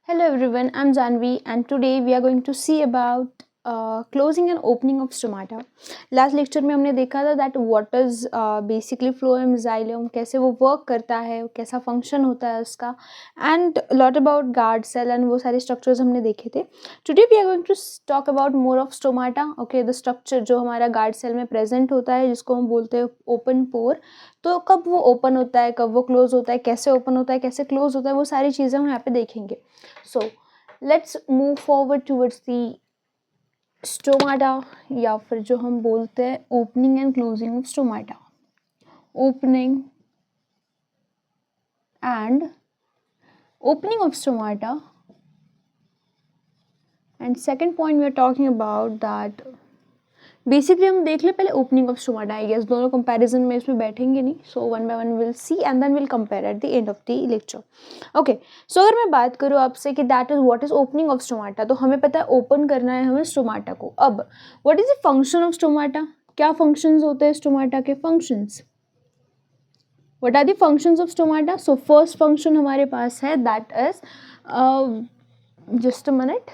Hello everyone, I'm Janvi and today we are going to see about closing and opening of stomata. Last lecture में हमने देखा था that what is basically phloem xylem, कैसे वो work करता है, कैसा function होता है उसका and lot about guard cell and वो सारे structures हमने देखे थे. Today we are going to talk about more of stomata. Okay, the structure जो हमारा guard cell में present होता है जिसको हम बोलते हैं open pore. तो कब वो ओपन होता है, कब वो क्लोज होता है, कैसे ओपन होता है, कैसे क्लोज होता है, वो सारी चीज़ें हम यहाँ पे देखेंगे. So let's move forward towards the stomata या फिर जो हम बोलते हैं opening and closing of stomata. Opening and opening of stomata, and second point we are talking about that basically हम देख ले पहले opening of stomata. I guess दोनों कंपैरिजन में इसमें बैठेंगे नहीं, so one by one will see and then will compare at the end of the lecture. Okay, so अगर मैं बात करूँ आपसे कि that is what is opening of stomata, तो हमें पता है ओपन करना है हमें स्टोमाटा को. अब what is the function of stomata, क्या फंक्शंस होते हैं स्टोमाटा के functions, what are the functions of stomata. So first function हमारे पास है that is just a minute.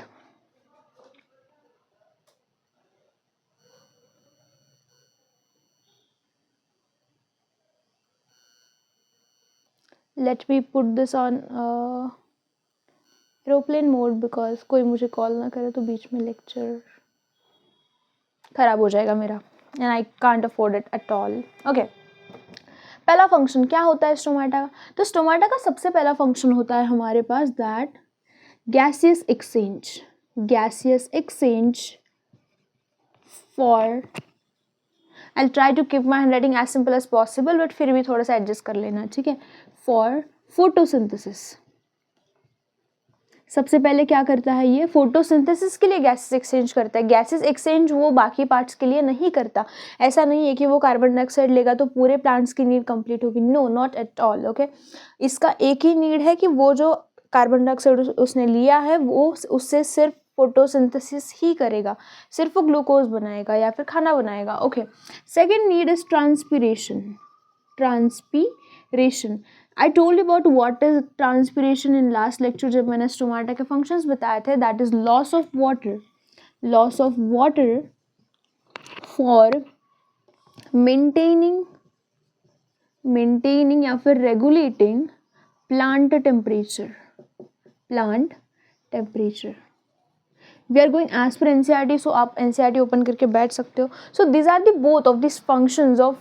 Let me put this on aeroplane mode because कोई मुझे call ना करे तो बीच में लेक्चर ख़राब हो जाएगा मेरा and I can't afford it at all. Okay, पहला फंक्शन क्या होता है स्टोमाटा का. तो स्टोमाटा का सबसे पहला फंक्शन होता है हमारे पास that gaseous exchange for, I try to keep my handwriting as simple as possible but फिर भी थोड़ा सा एडजस्ट कर लेना, ठीक है. फॉर फोटोसिंथेसिस, सबसे पहले क्या करता है ये फोटोसिंथेसिस के लिए गैसेस एक्सचेंज करता है. गैसेस एक्सचेंज वो बाकी पार्ट्स के लिए नहीं करता. ऐसा नहीं है कि वो कार्बन डाइऑक्साइड लेगा तो पूरे प्लांट्स की नीड कंप्लीट होगी. No, not at all. Okay, इसका एक ही नीड है कि वो जो कार्बन डाइऑक्साइड उसने लिया है वो उससे सिर्फ फोटोसिंथेसिस ही करेगा, सिर्फ वो ग्लूकोज बनाएगा या फिर खाना बनाएगा. Okay, second need is transpiration. I told about what is transpiration in last lecture जब मैंने स्टोमाटा के फंक्शंस बताए थे. That is loss of water for maintaining या फिर regulating plant temperature. We are going as per NCERT, so आप NCERT open करके बैठ सकते हो. So this are the both of this functions of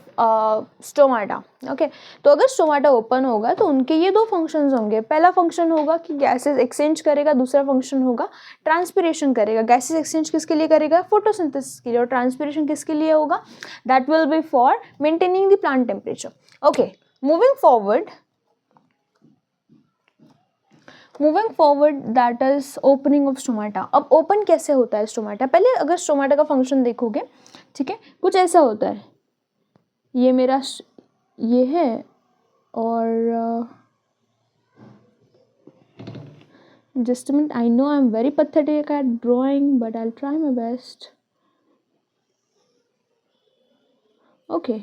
stomata. Okay, तो अगर स्टोमाटा ओपन होगा तो उनके ये दो फंक्शंस होंगे. पहला फंक्शन होगा कि गैसेस एक्सचेंज करेगा, दूसरा फंक्शन होगा ट्रांसपीरेशन करेगा. गैसेस एक्सचेंज किसके लिए करेगा, फोटोसिंथेसिस के लिए, और ट्रांसपीरेशन किसके लिए होगा, that will be for maintaining the plant temperature. Okay, moving forward that is opening of stomata. अब ओपन कैसे होता है स्टोमाटा, पहले अगर स्टोमाटा का फंक्शन देखोगे, ठीक है, कुछ ऐसा होता है. ये मेरा ये है और just a minute, I know I am very pathetic at drawing but I will try my best. Okay,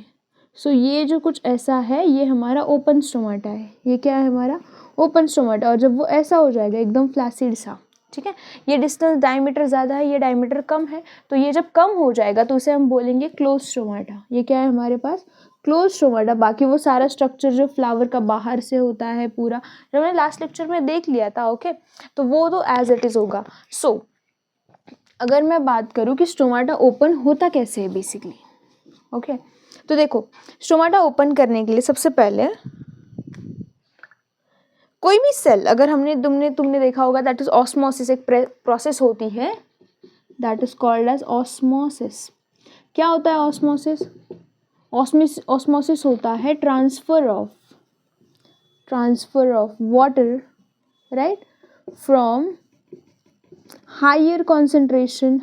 so ये जो कुछ ऐसा है ये हमारा ओपन स्टोमाटा है. ये क्या है, हमारा ओपन स्टोमाटा. और जब वो ऐसा हो जाएगा एकदम फ्लैसिड सा, ठीक है, ये डिस्टेंस डायमीटर ज़्यादा है, ये डायमीटर कम है, तो ये जब कम हो जाएगा तो उसे हम बोलेंगे क्लोज स्टोमाटा. ये क्या है हमारे पास, क्लोज स्टोमाटा. बाकी वो सारा स्ट्रक्चर जो फ्लावर का बाहर से होता है पूरा, जब मैंने लास्ट लेक्चर में देख लिया था, ओके, तो वो तो एज इट इज़ होगा. सो अगर मैं बात करूँ कि स्टोमाटा ओपन होता कैसे है बेसिकली, ओके, तो देखो स्टोमाटा ओपन करने के लिए सबसे पहले कोई भी सेल, अगर तुमने देखा होगा दैट इज ऑस्मोसिस, एक प्रोसेस होती है that is called as osmosis. क्या होता है ऑस्मोसिस, ऑस्मोसिस होता है transfer of water, right, from higher concentration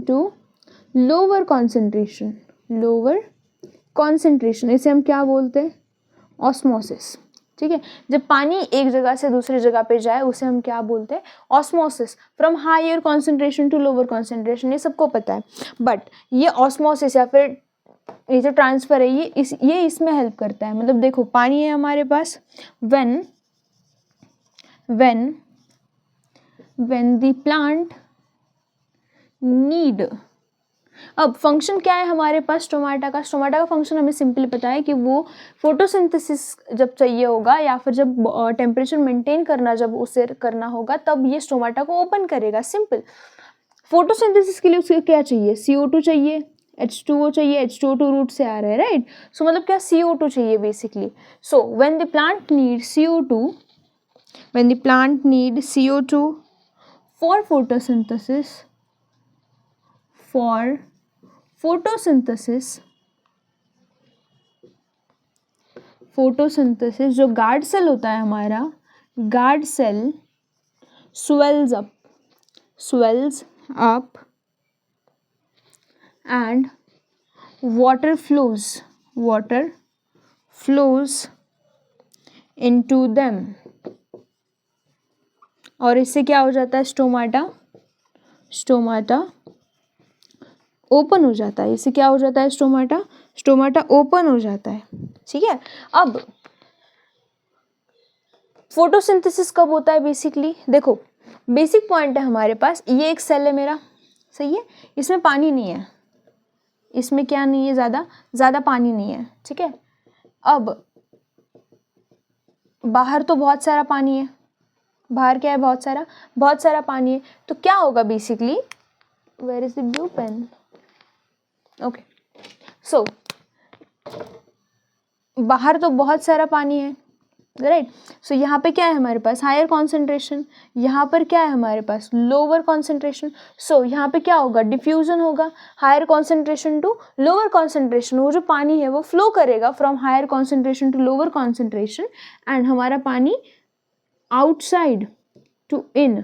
to lower concentration. इसे हम क्या बोलते हैं, ऑस्मोसिस. ठीक है, जब पानी एक जगह से दूसरी जगह पे जाए उसे हम क्या बोलते हैं, osmosis. From higher concentration to lower concentration, ये सबको पता है. बट ये ऑस्मोसिस या फिर ये जो ट्रांसफर है ये इसमें हेल्प करता है. मतलब देखो पानी है हमारे पास, when when the plant need, अब फंक्शन क्या है हमारे पास स्टोमाटा का फंक्शन हमें सिंपली पता है कि वो फोटोसिंथेसिस जब चाहिए होगा या फिर जब टेम्परेचर मेंटेन करना जब उसे करना होगा तब ये स्टोमाटा को ओपन करेगा, सिंपल। फोटोसिंथेसिस के लिए उसे क्या चाहिए, CO2 चाहिए, H2O चाहिए, H2O2 रूट से आ रहा है, राइट। सो मतलब क्या, CO2 चाहिए basically. So when the plant need CO2, when the plant need CO2 for photosynthesis, जो गार्ड सेल होता है हमारा, guard cell swells up and water flows into them, और इससे क्या हो जाता है, स्टोमाटा ओपन हो जाता है। इससे क्या हो जाता है, स्टोमाटा ओपन हो जाता है, ठीक है। अब फोटोसिंथेसिस कब होता है, बेसिकली देखो, बेसिक पॉइंट है हमारे पास, ये एक सेल है मेरा, सही है, इसमें पानी नहीं है, इसमें क्या नहीं है, ज़्यादा पानी नहीं है, ठीक है। अब बाहर तो बहुत सारा पानी है, बाहर क्या है, बहुत सारा पानी है, तो क्या होगा basically, where is the blue pen, okay. So बाहर तो बहुत सारा पानी है, राइट। सो यहाँ पे क्या है हमारे पास, हायर कॉन्सेंट्रेशन, यहाँ पर क्या है हमारे पास, लोअर कॉन्सेंट्रेशन। सो यहाँ पे क्या होगा, डिफ्यूजन होगा, higher concentration to lower concentration, वो जो पानी है वो फ्लो करेगा from higher concentration to lower concentration, and हमारा पानी आउटसाइड टू इन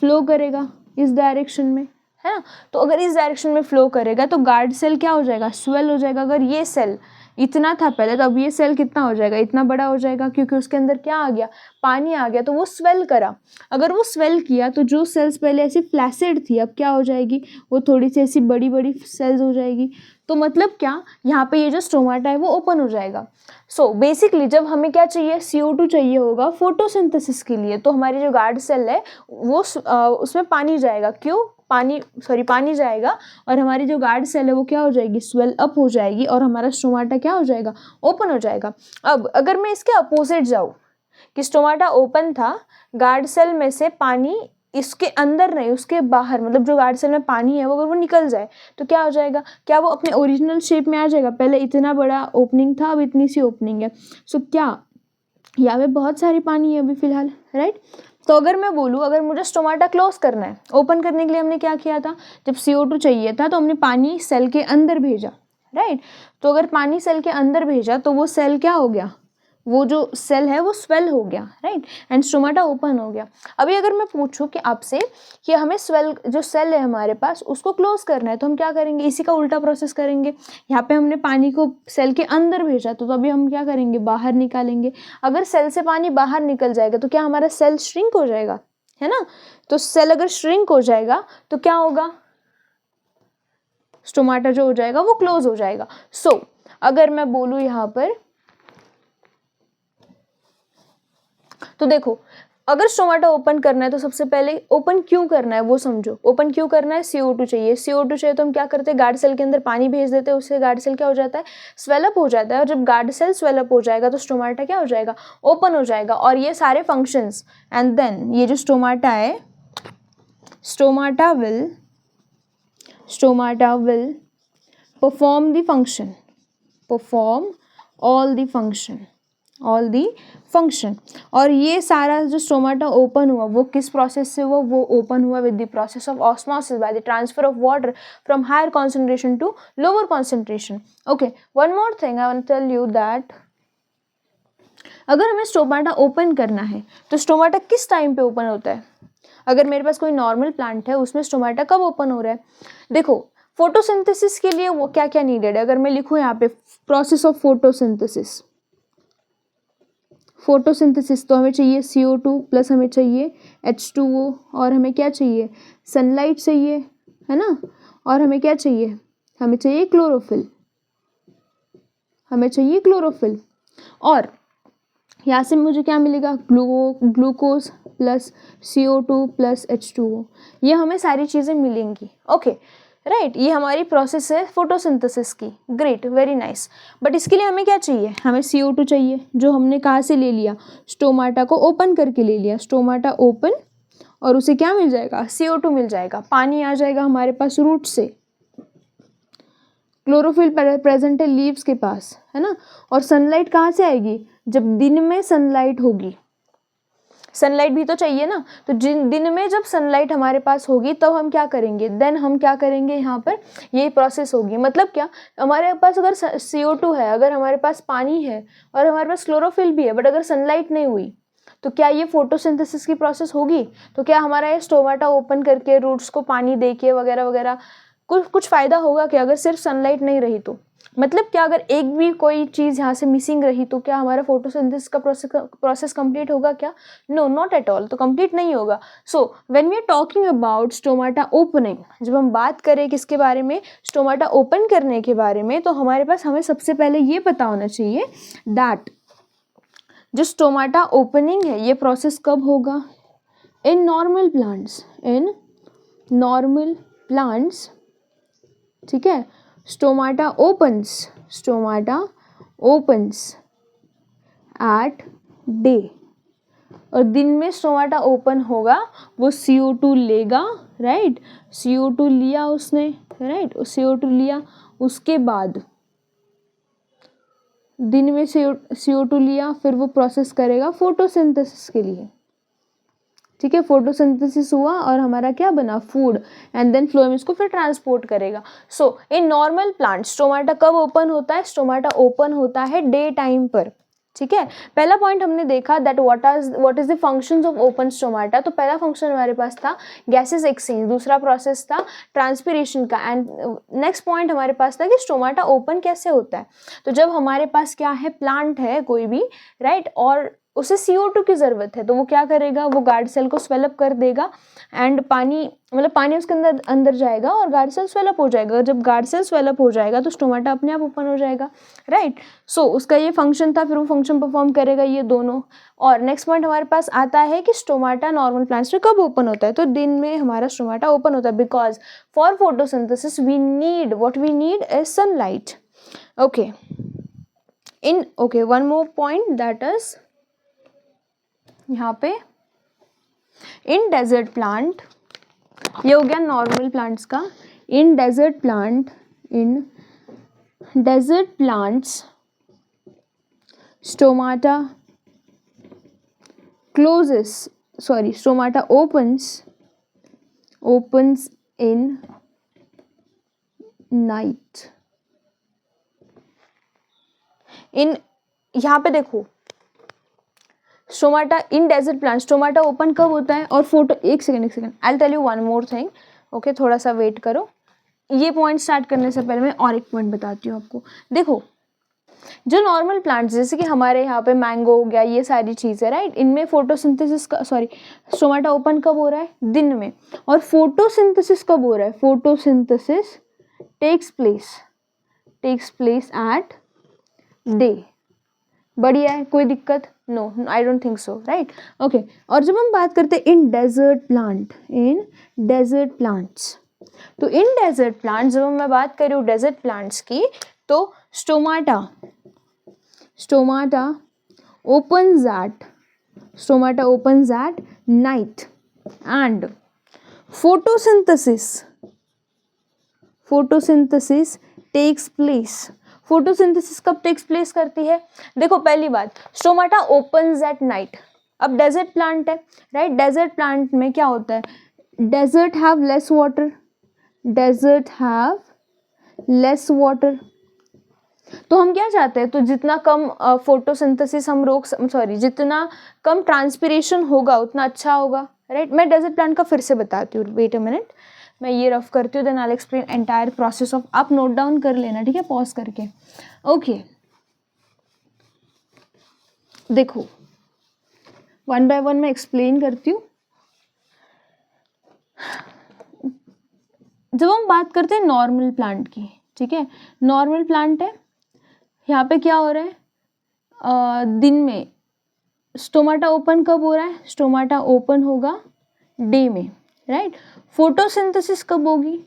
फ्लो करेगा इस डायरेक्शन में, है ना। तो अगर इस डायरेक्शन में फ्लो करेगा तो गार्ड सेल क्या हो जाएगा, स्वेल हो जाएगा। अगर ये सेल इतना था पहले, तो अब ये सेल कितना हो जाएगा, इतना बड़ा हो जाएगा, क्योंकि उसके अंदर क्या आ गया, पानी आ गया, तो वो स्वेल करा। अगर वो स्वेल किया तो जो सेल्स पहले ऐसी फ्लैसिड थी, अब क्या हो जाएगी, वो थोड़ी सी ऐसी बड़ी बड़ी सेल्स हो जाएगी। तो मतलब क्या, यहाँ पे ये जो स्टोमाटा है वो ओपन हो जाएगा। सो बेसिकली जब हमें क्या चाहिए, CO2 चाहिए होगा फोटोसिंथेसिस के लिए, तो हमारी जो गार्ड सेल है वो उसमें पानी जाएगा, क्यों, पानी जाएगा, और हमारी जो गार्ड सेल है वो क्या हो जाएगी, स्वेल अप हो जाएगी, और हमारा स्टोमाटा क्या हो जाएगा, ओपन हो जाएगा। अब अगर मैं इसके अपोजिट जाऊँ कि स्टोमाटा ओपन था, गार्ड सेल में से पानी इसके अंदर नहीं उसके बाहर, मतलब जो गार्ड सेल में पानी है वो अगर वो निकल जाए तो क्या हो जाएगा, क्या वो अपने ओरिजिनल शेप में आ जाएगा, पहले इतना बड़ा ओपनिंग था, अब इतनी सी ओपनिंग है। सो क्या यहाँ पे बहुत सारी पानी है अभी फिलहाल, राइट। तो अगर मैं बोलूँ, अगर मुझे स्टोमाटा क्लोज करना है, ओपन करने के लिए हमने क्या किया था, जब CO2 चाहिए था तो हमने पानी सेल के अंदर भेजा, राइट। तो अगर पानी सेल के अंदर भेजा तो वो सेल क्या हो गया, वो जो सेल है वो स्वेल हो गया, राइट, एंड स्टोमाटा ओपन हो गया। अभी अगर मैं पूछूं कि आपसे कि हमें जो सेल है हमारे पास उसको क्लोज करना है, तो हम क्या करेंगे, इसी का उल्टा प्रोसेस करेंगे। यहाँ पे हमने पानी को सेल के अंदर भेजा, तो अभी हम क्या करेंगे, बाहर निकालेंगे। अगर सेल से पानी बाहर निकल जाएगा तो क्या हमारा सेल श्रिंक हो जाएगा, है ना। तो सेल अगर श्रिंक हो जाएगा तो क्या होगा, स्टोमाटा जो हो जाएगा वो क्लोज हो जाएगा। सो अगर मैं बोलूँ यहाँ पर, तो देखो, अगर स्टोमाटा ओपन करना है तो सबसे पहले ओपन क्यों करना है वो समझो। ओपन क्यों करना है, CO2 चाहिए तो हम क्या करते हैं, गार्ड सेल के अंदर पानी भेज देते हैं, उससे गार्ड सेल क्या हो जाता है, स्वेलअप हो जाता है, और जब गार्ड सेल स्वेलअप हो जाएगा तो स्टोमाटा क्या हो जाएगा, ओपन हो जाएगा। और ये सारे फंक्शंस, एंड देन ये जो स्टोमाटा है, stomata will perform all the function. और ये सारा जो स्टोमाटा ओपन हुआ वो किस प्रोसेस से हुआ, वो ओपन हुआ with the process of osmosis, by the transfer of water from higher concentration to lower concentration. Okay, one more thing I want to tell you that अगर हमें स्टोमाटा ओपन करना है तो स्टोमाटा किस टाइम पे open होता है। अगर मेरे पास कोई नॉर्मल प्लांट है उसमें स्टोमाटा कब ओपन हो रहा है, देखो फोटोसिंथेसिस के लिए वो क्या क्या नीडेड है। अगर मैं लिखूँ यहाँ पे प्रोसेस ऑफ फोटोसिंथेसिस, तो हमें चाहिए CO2 प्लस हमें चाहिए H2O, और हमें क्या चाहिए, सनलाइट चाहिए, है ना। और हमें क्या चाहिए, हमें चाहिए क्लोरोफिल, और यहाँ से मुझे क्या मिलेगा, glucose, plus CO2 plus H2O, ये हमें सारी चीज़ें मिलेंगी। ओके राइट, ये हमारी प्रोसेस है फोटोसिंथेसिस की। Great, very nice. बट इसके लिए हमें क्या चाहिए, हमें CO2 चाहिए, जो हमने कहाँ से ले लिया, स्टोमाटा को ओपन करके ले लिया। स्टोमाटा ओपन और उसे क्या मिल जाएगा, CO2 मिल जाएगा। पानी आ जाएगा हमारे पास रूट से, क्लोरोफिल प्रेजेंट है लीव्स के पास, है ना। और सनलाइट कहाँ से आएगी, जब दिन में सनलाइट होगी, सनलाइट भी तो चाहिए ना। तो जिन दिन में जब सनलाइट हमारे पास होगी तब हम क्या करेंगे, देन हम क्या करेंगे, यहाँ पर ये प्रोसेस होगी। मतलब क्या, हमारे पास अगर CO2 है, अगर हमारे पास पानी है और हमारे पास क्लोरोफिल भी है, बट अगर सनलाइट नहीं हुई तो क्या ये फोटोसिंथेसिस की प्रोसेस होगी। तो क्या हमारा ये स्टोमाटा ओपन करके रूट्स को पानी दे के वगैरह वगैरह कुछ फ़ायदा होगा क्या, अगर सिर्फ सनलाइट नहीं रही तो। मतलब क्या, अगर एक भी कोई चीज़ यहाँ से मिसिंग रही तो क्या हमारा फोटोसिंथेसिस का प्रोसेस कंप्लीट होगा क्या, नो नॉट एट ऑल, तो कंप्लीट नहीं होगा। So when we are talking about stomata opening, जब हम बात करें किसके बारे में, स्टोमाटा ओपन करने के बारे में, तो हमारे पास हमें सबसे पहले ये पता होना चाहिए दैट जो स्टोमाटा ओपनिंग है ये प्रोसेस कब होगा, इन नॉर्मल प्लांट्स, इन नॉर्मल प्लांट्स, ठीक है। स्टोमाटा ओपन्स एट डे, और दिन में स्टोमाटा ओपन होगा, वो CO2 लेगा, राइट। CO2 लिया उसने, राइट, CO2 लिया, उसके बाद दिन में CO2 लिया, फिर वो प्रोसेस करेगा फोटोसिंथेसिस के लिए, ठीक है। फोटोसिंथेसिस हुआ और हमारा क्या बना, फूड, एंड देन फ्लोएम इसको फिर ट्रांसपोर्ट करेगा। सो इन नॉर्मल प्लांट स्टोमाटा कब ओपन होता है, स्टोमाटा ओपन होता है डे टाइम पर, ठीक है। पहला पॉइंट हमने देखा that what is the functions of open stomata. तो पहला फंक्शन हमारे पास था गैसेस एक्सचेंज, दूसरा प्रोसेस था ट्रांसपिरेशन का, एंड नेक्स्ट पॉइंट हमारे पास था कि स्टोमाटा ओपन कैसे होता है। तो जब हमारे पास क्या है, प्लांट है कोई भी, राइट, और उसे CO2 की ज़रूरत है, तो वो क्या करेगा, वो गार्ड सेल को स्वेलअप कर देगा, एंड पानी मतलब पानी उसके अंदर जाएगा और गार्ड सेल स्वेलअप हो जाएगा। जब गार्ड सेल स्वेलअप हो जाएगा तो स्टोमाटा अपने आप ओपन हो जाएगा, राइट। सो उसका ये फंक्शन था, फिर वो फंक्शन परफॉर्म करेगा ये दोनों। और नेक्स्ट पॉइंट हमारे पास आता है कि स्टोमाटा नॉर्मल प्लांट्स में कब ओपन होता है, तो दिन में हमारा स्टोमाटा ओपन होता है, because for photosynthesis we need is sunlight. Okay, one more point that is यहाँ पे इन डेजर्ट प्लांट, ये हो गया नॉर्मल प्लांट्स का। In desert plants stomata opens in night। In यहाँ पे देखो, stomata in desert plant, stomata open कब होता है, और फोटो, एक second I will tell you one more thing, okay, थोड़ा सा वेट करो। ये पॉइंट स्टार्ट करने से पहले मैं और एक पॉइंट बताती हूँ आपको। देखो, जो नॉर्मल प्लांट्स जैसे कि हमारे यहाँ पे मैंगो हो गया, ये सारी चीज़ें, राइट, इनमें फोटोसिंथेसिस का स्टोमाटा ओपन कब हो रहा है, दिन में। और फोटोसिंथेसिस कब हो रहा है, photosynthesis takes place at day. बढ़िया है, कोई दिक्कत, no I don't think so, right, okay. और जब हम बात करते हैं इन डेजर्ट प्लांट्स, तो इन डेजर्ट प्लांट्स जब मैं बात कर रही हूँ डेजर्ट प्लांट्स की, तो stomata opens at night, and photosynthesis takes place। Photosynthesis कब टेक्स प्लेस करती है, देखो पहली बात, स्टोमाटा ओपन्स एट नाइट। अब डेजर्ट प्लांट है, राइट, डेजर्ट प्लांट में क्या होता है, डेजर्ट हैव लेस वाटर, तो हम क्या चाहते हैं, तो जितना कम फोटोसिंथेसिस हम जितना कम ट्रांसपिरेशन होगा उतना अच्छा होगा, राइट। मैं डेजर्ट प्लांट का फिर से बताती हूँ, वेट अ मिनट, मैं ये रफ करती हूँ, then I will explain entire process of, आप नोट डाउन कर लेना, ठीक है, पॉज करके। ओके, देखो वन बाय वन मैं एक्सप्लेन करती हूँ। जब हम बात करते हैं नॉर्मल प्लांट की, ठीक है, नॉर्मल प्लांट है, यहाँ पे क्या हो रहा है, दिन में स्टोमाटा ओपन कब हो रहा है? स्टोमाटा ओपन होगा डे में, राइट। फोटोसिंथेसिस कब होगी?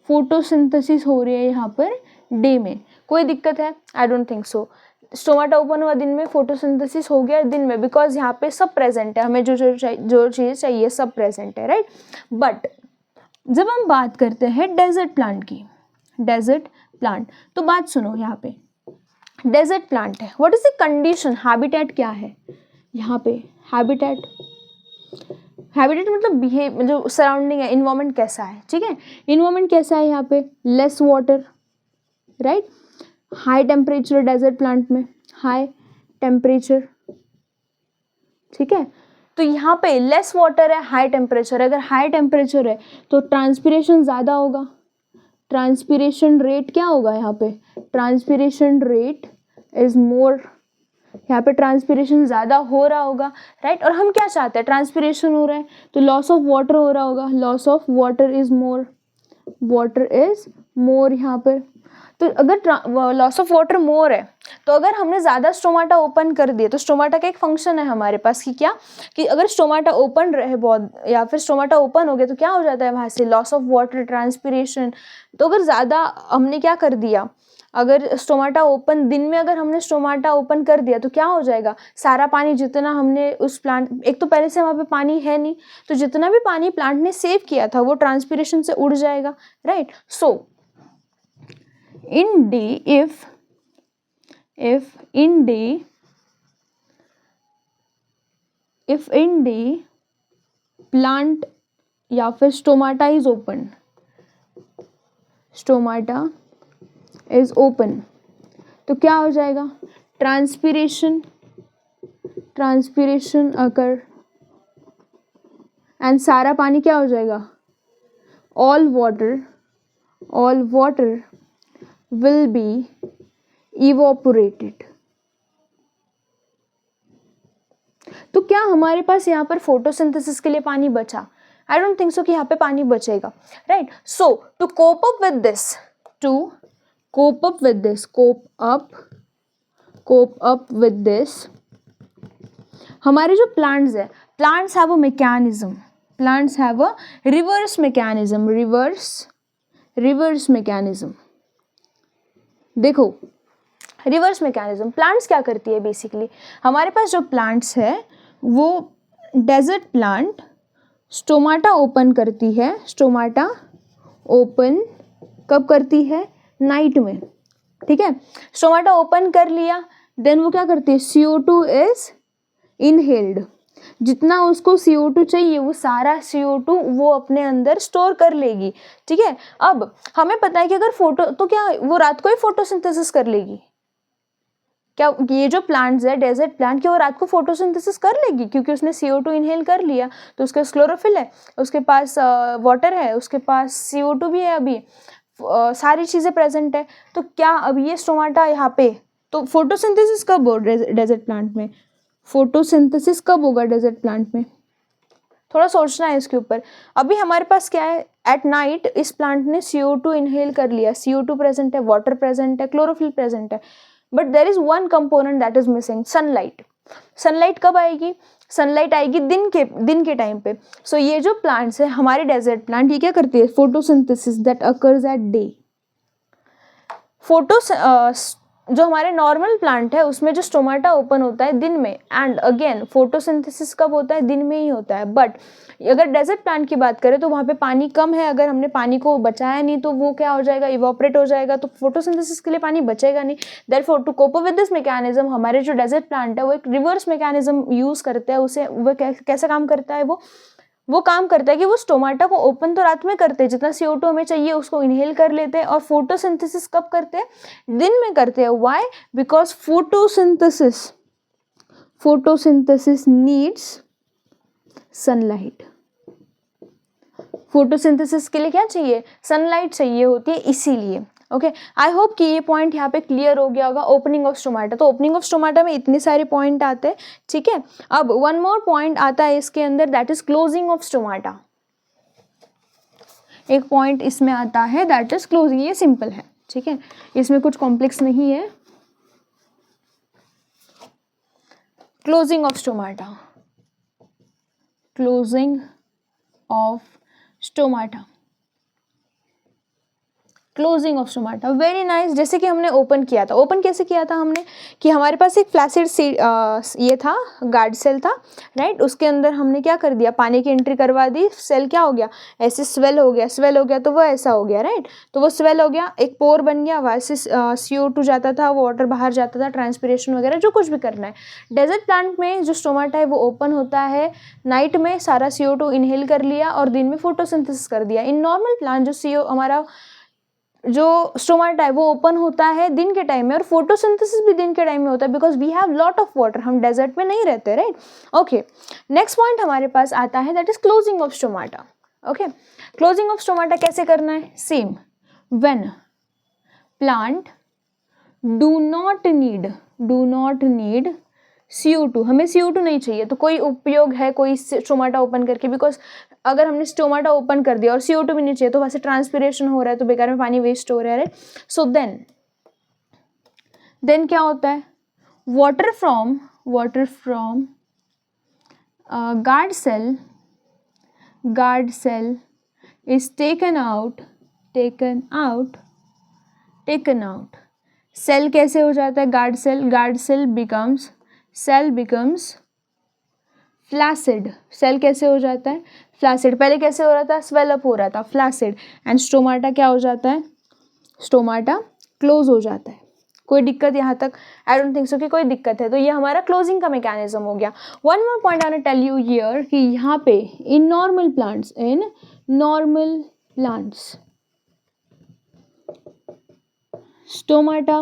फोटोसिंथेसिस हो रही है यहाँ पर डे में। कोई दिक्कत है? आई don't think so. Stomata open हुआ दिन में, फोटोसिंथेसिस हो गया दिन में, बिकॉज यहाँ पे सब प्रेजेंट है, हमें जो चीज़ चाहिए सब प्रेजेंट है, राइट। बट जब हम बात करते हैं डेजर्ट प्लांट की, डेजर्ट प्लांट, तो बात सुनो, यहाँ पे डेजर्ट प्लांट है, what is the condition, habitat क्या है यहाँ पे? हैबिटेट, हैबिटेट मतलब बिहेव, जो सराउंडिंग है, इन्वायरमेंट कैसा है, ठीक है। इन्वायरमेंट कैसा है यहाँ पे? Less water, right. High temperature desert plant में, हाई टेम्परेचर, ठीक है। तो यहाँ पे लेस वाटर है, हाई टेम्परेचर। अगर हाई टेम्परेचर है तो ट्रांसपिरेशन ज़्यादा होगा। ट्रांसपिरेशन रेट क्या होगा यहाँ पे? ट्रांसपिरेशन रेट इज मोर, यहाँ पे ट्रांसपिरेशन ज़्यादा हो रहा होगा, राइट। और हम क्या चाहते हैं? ट्रांसपिरेशन हो रहा है तो लॉस ऑफ वाटर हो रहा होगा, loss of water is more, water is more यहाँ पर। तो अगर लॉस ऑफ वाटर मोर है, तो अगर हमने ज़्यादा स्टोमाटा ओपन कर दिए, तो स्टोमाटा का एक फंक्शन है हमारे पास कि क्या, कि अगर स्टोमाटा ओपन रहे बहुत, या फिर स्टोमाटा ओपन हो गया तो क्या हो जाता है वहाँ से? Loss of water, transpiration. तो अगर ज़्यादा हमने क्या कर दिया, अगर स्टोमाटा ओपन दिन में, अगर हमने स्टोमाटा ओपन कर दिया तो क्या हो जाएगा? सारा पानी जितना हमने उस प्लांट, एक तो पहले से वहाँ पे पानी है नहीं, तो जितना भी पानी प्लांट ने सेव किया था वो ट्रांसपिरेशन से उड़ जाएगा, right. So in day, if in day plant या फिर stomata is open, stomata is open, तो क्या हो जाएगा? ट्रांसपिरेशन, ट्रांसपिरेशन अकर, एंड सारा पानी क्या हो जाएगा? All water will be evaporated। तो क्या हमारे पास यहाँ पर फोटोसिंथेसिस के लिए पानी बचा? आई डोंट थिंक सो कि यहाँ पे पानी बचेगा, right. So to cope up with this, to cope up with this, cope up with this, हमारे जो प्लांट्स है, plants have a mechanism, plants have a reverse mechanism, reverse mechanism. देखो रिवर्स मैकेनिज्म, प्लांट्स क्या करती है basically, हमारे पास जो plants है वो डेजर्ट प्लांट स्टोमाटा ओपन करती है, स्टोमाटा ओपन कब करती है? नाइट में, ठीक है। स्टोमाटा ओपन कर लिया, देन वो क्या करती है? CO2 इज इनहेल्ड, जितना उसको CO2 चाहिए वो सारा CO2 वो अपने अंदर स्टोर कर लेगी, ठीक है। अब हमें पता है कि अगर फोटो, तो क्या वो रात को ही फोटोसिंथेसिस कर लेगी क्या? ये जो प्लांट्स है डेजर्ट प्लांट, क्या वो रात को फोटोसिंथेसिस कर लेगी? क्योंकि उसने CO2 इनहेल कर लिया, तो उसके क्लोरोफिल है, उसके पास वाटर है, उसके पास CO2 भी है, अभी सारी चीज़ें प्रेजेंट है। तो क्या अब ये स्टोमाटा यहाँ पे, तो फोटोसिंथेसिस कब हो डेजर्ट प्लांट में? फोटोसिंथेसिस कब होगा डेजर्ट प्लांट में? थोड़ा सोचना है इसके ऊपर। अभी हमारे पास क्या है? एट नाइट इस प्लांट ने CO2 इनहेल कर लिया, CO2 प्रेजेंट है, वाटर प्रेजेंट है, क्लोरोफिल प्रेजेंट है, but there is one component that is missing, sunlight. Sunlight कब आएगी? सनलाइट आएगी दिन के टाइम पे। सो ये जो प्लांट्स है हमारे डेजर्ट प्लांट, ये क्या करती है? Photosynthesis that occurs at day. Photo जो हमारे नॉर्मल प्लांट है उसमें जो स्टोमाटा ओपन होता है दिन में, एंड अगेन फोटोसिंथेसिस कब होता है? दिन में ही होता है। बट अगर डेजर्ट प्लांट की बात करें तो वहाँ पे पानी कम है, अगर हमने पानी को बचाया नहीं तो वो क्या हो जाएगा? इवोपरेट हो जाएगा, तो फोटोसिंथेसिस के लिए पानी बचेगा नहीं। Therefore to cope up with this mechanism, हमारे जो डेजर्ट प्लांट है वो एक रिवर्स मैकेनिज्म यूज करते हैं। उसे वो कैसे काम करता है? वो काम करता है कि वो स्टोमाटा को ओपन तो रात में करते हैं, जितना CO2 हमें चाहिए उसको इनहेल कर लेते हैं, और फोटोसिंथेसिस कब करते हैं? दिन में करते हैं। Why? Because photosynthesis needs sunlight. Photosynthesis के लिए क्या चाहिए? सनलाइट चाहिए होती है, इसीलिए। ओके, आई होप कि ये पॉइंट यहाँ पे क्लियर हो गया होगा। ओपनिंग ऑफ स्टोमाटा, तो ओपनिंग ऑफ स्टोमाटा में इतने सारे पॉइंट आते हैं, ठीक है। अब वन मोर पॉइंट आता है इसके अंदर, that is closing of stomata. एक पॉइंट इसमें आता है दैट इज क्लोजिंग, ये सिंपल है, ठीक है, इसमें कुछ कॉम्प्लेक्स नहीं है। Closing of stomata, closing of stomata, closing of stomata, very nice. जैसे कि हमने ओपन किया था, ओपन कैसे किया था हमने कि हमारे पास एक फ्लैसिड ये था, गार्ड सेल था, राइट। उसके अंदर हमने क्या कर दिया, पानी की एंट्री करवा दी, सेल क्या हो गया, ऐसे स्वेल हो गया, स्वेल हो गया तो वो ऐसा हो गया, राइट। तो वो स्वेल हो गया, एक पोर बन गया, वहाँ से CO2 जाता था, वो वाटर बाहर जाता था, ट्रांसपिरेशन वगैरह जो कुछ भी करना है। डेजर्ट प्लांट में जो स्टोमाटा है वो ओपन होता है, नाइट में सारा CO2 इनहेल कर लिया और दिन में फोटोसिंथेसिस कर दिया। इन नॉर्मल प्लांट जो हमारा जो स्टोमाटा है वो ओपन होता है दिन के टाइम में, और फोटोसिंथेसिस भी दिन के टाइम में होता है, because we have lot of water, हम डेजर्ट में नहीं रहते, राइट। ओके, नेक्स्ट पॉइंट हमारे पास आता है, that is closing of stomata. Okay, closing of stomata कैसे करना है, same, when plant do not need CO2, हमें CO2 नहीं चाहिए तो कोई उपयोग है कोई स्टोमाटा ओपन करके, बिकॉज अगर हमने स्टोमाटा ओपन कर दिया और CO2 भी नहीं चाहिए तो वैसे ट्रांसपिरेशन हो रहा है तो बेकार में पानी वेस्ट हो रहा है, राइट। सो देन क्या होता है, water from guard cell is taken out. Cell कैसे हो जाता है, guard cell becomes flaccid. Cell कैसे हो जाता है, फ्लैसिड। पहले कैसे हो रहा था, स्वेल अप हो रहा था, फ्लैसिड। एंड स्टोमाटा क्या हो जाता है, स्टोमाटा क्लोज हो जाता है। कोई दिक्कत यहाँ तक, आई डोंट थिंक सो कि कोई दिक्कत है। तो ये हमारा क्लोजिंग का मैकेनिज्म हो गया। One more point I want to tell you here कि यहाँ पे in normal plants stomata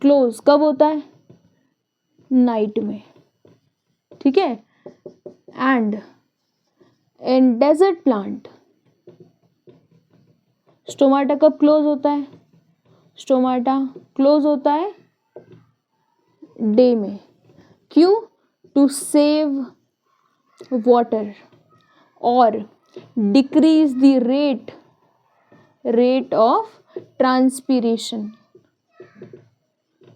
close कब होता है, नाइट में, ठीक है। And in desert plant stomata कब क्लोज होता है, स्टोमाटा क्लोज होता है डे में। क्यों, टू सेव वाटर और decrease the rate of transpiration.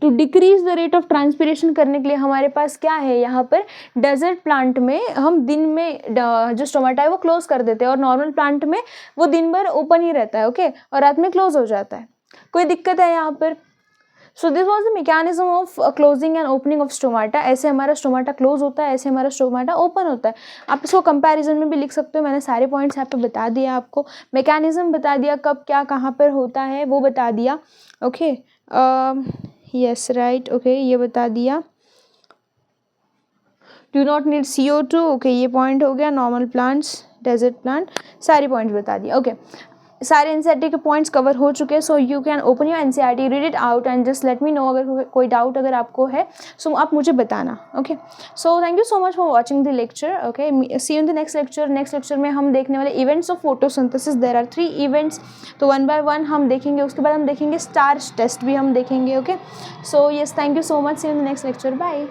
To decrease the rate of transpiration करने के लिए हमारे पास क्या है, यहाँ पर डेजर्ट प्लांट में हम दिन में जो स्टोमाटा है वो क्लोज कर देते हैं, और नॉर्मल प्लांट में वो दिन भर ओपन ही रहता है, ओके, और रात में क्लोज हो जाता है। कोई दिक्कत है यहाँ पर। So this was the mechanism of closing and opening of stomata. ऐसे हमारा स्टोमाटा क्लोज होता है, ऐसे हमारा स्टोमाटा ओपन होता है। आप इसको कंपैरिजन में भी लिख सकते हो। मैंने सारे पॉइंट्स यहाँ पे बता दिया, आपको मैकेनिज्म बता दिया, कब क्या कहाँ पर होता है वो बता दिया, ओके। यस राइट, ओके, ये बता दिया। Do not need CO2, okay, ये पॉइंट हो गया। नॉर्मल प्लांट्स, डेजर्ट प्लांट, सारे पॉइंट्स बता दिया, ओके। सारे NCERT के पॉइंट्स कवर हो चुके हैं। So you can open your NCERT, read it out and just let me know अगर कोई डाउट अगर आपको है, सो आप मुझे बताना, okay. So thank you so much for watching the lecture, okay. See you in the next lecture. Next lecture में हम देखने वाले events of photosynthesis. There are 3 events, तो 1 by 1 हम देखेंगे। उसके बाद हम देखेंगे स्टार्च टेस्ट भी हम देखेंगे, okay. So yes, thank you so much, see you in the next lecture, bye.